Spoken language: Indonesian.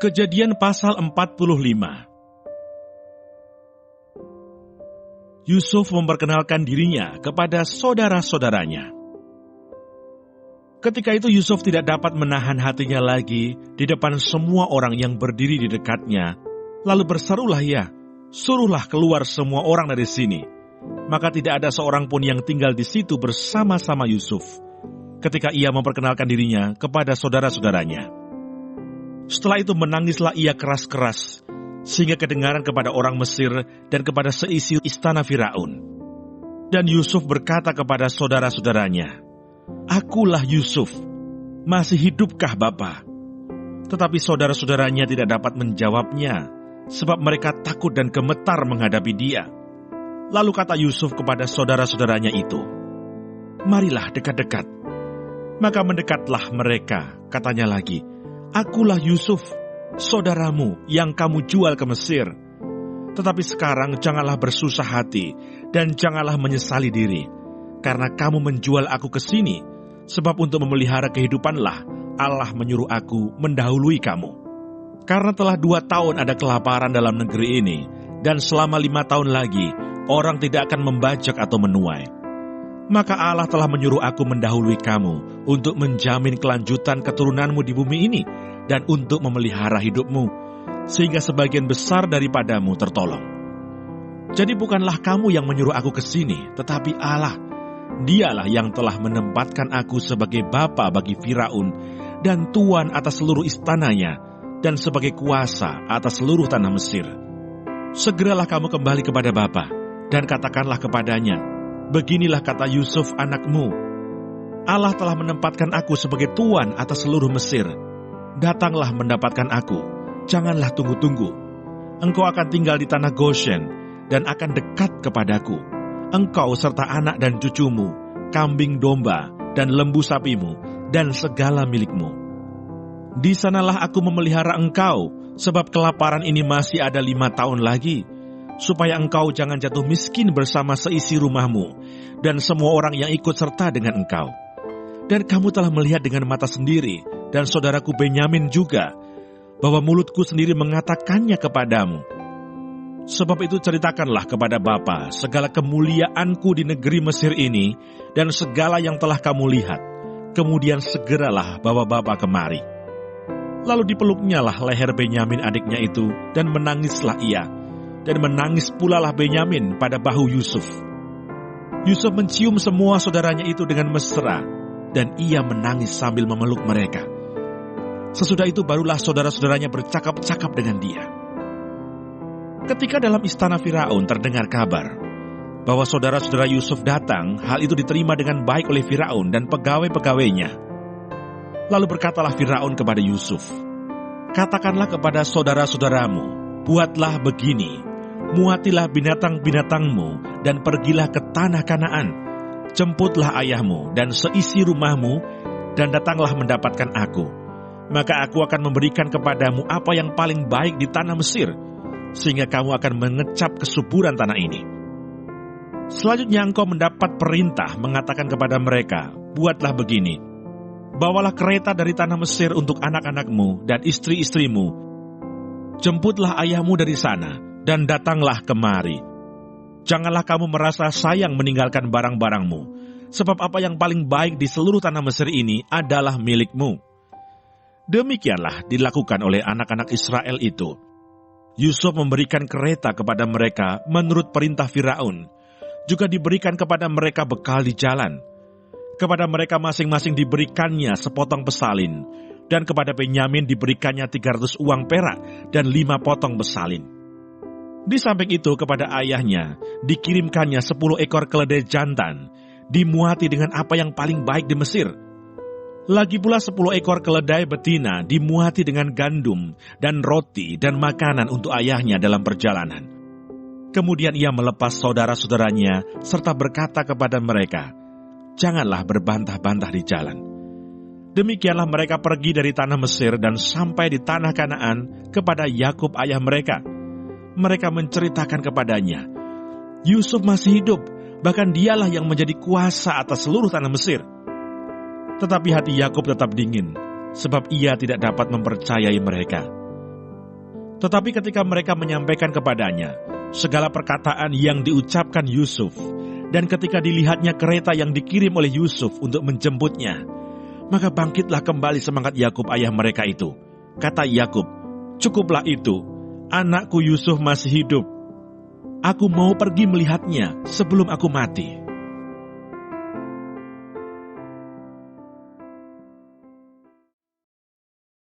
Kejadian pasal 45. Yusuf memperkenalkan dirinya kepada saudara-saudaranya. Ketika itu Yusuf tidak dapat menahan hatinya lagi di depan semua orang yang berdiri di dekatnya. Lalu berserulah ia, "Suruhlah keluar semua orang dari sini." Maka tidak ada seorang pun yang tinggal di situ bersama-sama Yusuf ketika ia memperkenalkan dirinya kepada saudara-saudaranya. Setelah itu menangislah ia keras-keras, sehingga kedengaran kepada orang Mesir dan kepada seisi istana Firaun. Dan Yusuf berkata kepada saudara-saudaranya, "Akulah Yusuf, masih hidupkah Bapa?" Tetapi saudara-saudaranya tidak dapat menjawabnya, sebab mereka takut dan gemetar menghadapi dia. Lalu kata Yusuf kepada saudara-saudaranya itu, "Marilah dekat-dekat." Maka mendekatlah mereka, katanya lagi, "Akulah Yusuf, saudaramu yang kamu jual ke Mesir. Tetapi sekarang janganlah bersusah hati dan janganlah menyesali diri, karena kamu menjual aku ke sini, sebab untuk memelihara kehidupanlah Allah menyuruh aku mendahului kamu. Karena telah 2 tahun ada kelaparan dalam negeri ini, dan selama 5 tahun lagi orang tidak akan membajak atau menuai. Maka Allah telah menyuruh aku mendahului kamu untuk menjamin kelanjutan keturunanmu di bumi ini dan untuk memelihara hidupmu, sehingga sebagian besar daripadamu tertolong. Jadi bukanlah kamu yang menyuruh aku ke sini, tetapi Allah. Dialah yang telah menempatkan aku sebagai bapa bagi Firaun dan tuan atas seluruh istananya dan sebagai kuasa atas seluruh tanah Mesir. Segeralah kamu kembali kepada bapa dan katakanlah kepadanya, beginilah kata Yusuf anakmu, Allah telah menempatkan aku sebagai tuan atas seluruh Mesir. Datanglah mendapatkan aku, janganlah tunggu-tunggu. Engkau akan tinggal di tanah Goshen dan akan dekat kepadaku. Engkau serta anak dan cucumu, kambing domba dan lembu sapimu, dan segala milikmu. Di sanalah aku memelihara engkau, sebab kelaparan ini masih ada 5 tahun lagi, supaya engkau jangan jatuh miskin bersama seisi rumahmu, dan semua orang yang ikut serta dengan engkau. Dan kamu telah melihat dengan mata sendiri, dan saudaraku Benyamin juga, bahwa mulutku sendiri mengatakannya kepadamu. Sebab itu ceritakanlah kepada Bapa segala kemuliaanku di negeri Mesir ini, dan segala yang telah kamu lihat. Kemudian segeralah bawa Bapa kemari." Lalu dipeluknyalah leher Benyamin adiknya itu, dan menangislah ia. Dan menangis pula lah Benyamin pada bahu Yusuf. Yusuf mencium semua saudaranya itu dengan mesra, dan ia menangis sambil memeluk mereka. Sesudah itu barulah saudara-saudaranya bercakap-cakap dengan dia. Ketika dalam istana Firaun terdengar kabar bahwa saudara-saudara Yusuf datang, hal itu diterima dengan baik oleh Firaun dan pegawai-pegawainya. Lalu berkatalah Firaun kepada Yusuf, "Katakanlah kepada saudara-saudaramu, buatlah begini, muatilah binatang-binatangmu dan pergilah ke tanah Kanaan. Jemputlah ayahmu dan seisi rumahmu dan datanglah mendapatkan aku. Maka aku akan memberikan kepadamu apa yang paling baik di tanah Mesir, sehingga kamu akan mengecap kesuburan tanah ini." Selanjutnya engkau mendapat perintah mengatakan kepada mereka, "Buatlah begini, bawalah kereta dari tanah Mesir untuk anak-anakmu dan istri-istrimu. Jemputlah ayahmu dari sana dan datanglah kemari. Janganlah kamu merasa sayang meninggalkan barang-barangmu, sebab apa yang paling baik di seluruh tanah Mesir ini adalah milikmu." Demikianlah dilakukan oleh anak-anak Israel itu. Yusuf memberikan kereta kepada mereka menurut perintah Firaun. Juga diberikan kepada mereka bekal di jalan. Kepada mereka masing-masing diberikannya sepotong pesalin, dan kepada Benyamin diberikannya 300 uang perak dan 5 potong pesalin. Di samping itu kepada ayahnya dikirimkannya 10 ekor keledai jantan, dimuati dengan apa yang paling baik di Mesir. Lagi pula 10 ekor keledai betina dimuati dengan gandum dan roti dan makanan untuk ayahnya dalam perjalanan. Kemudian ia melepas saudara-saudaranya serta berkata kepada mereka, "Janganlah berbantah-bantah di jalan." Demikianlah mereka pergi dari tanah Mesir dan sampai di tanah Kanaan kepada Yakub ayah mereka. Mereka menceritakan kepadanya, "Yusuf masih hidup, bahkan dialah yang menjadi kuasa atas seluruh tanah Mesir." Tetapi hati Yakub tetap dingin, sebab ia tidak dapat mempercayai mereka. Tetapi ketika mereka menyampaikan kepadanya segala perkataan yang diucapkan Yusuf, dan ketika dilihatnya kereta yang dikirim oleh Yusuf untuk menjemputnya, maka bangkitlah kembali semangat Yakub ayah mereka itu. Kata Yakub, "Cukuplah itu, anakku Yusuf masih hidup. Aku mau pergi melihatnya sebelum aku mati."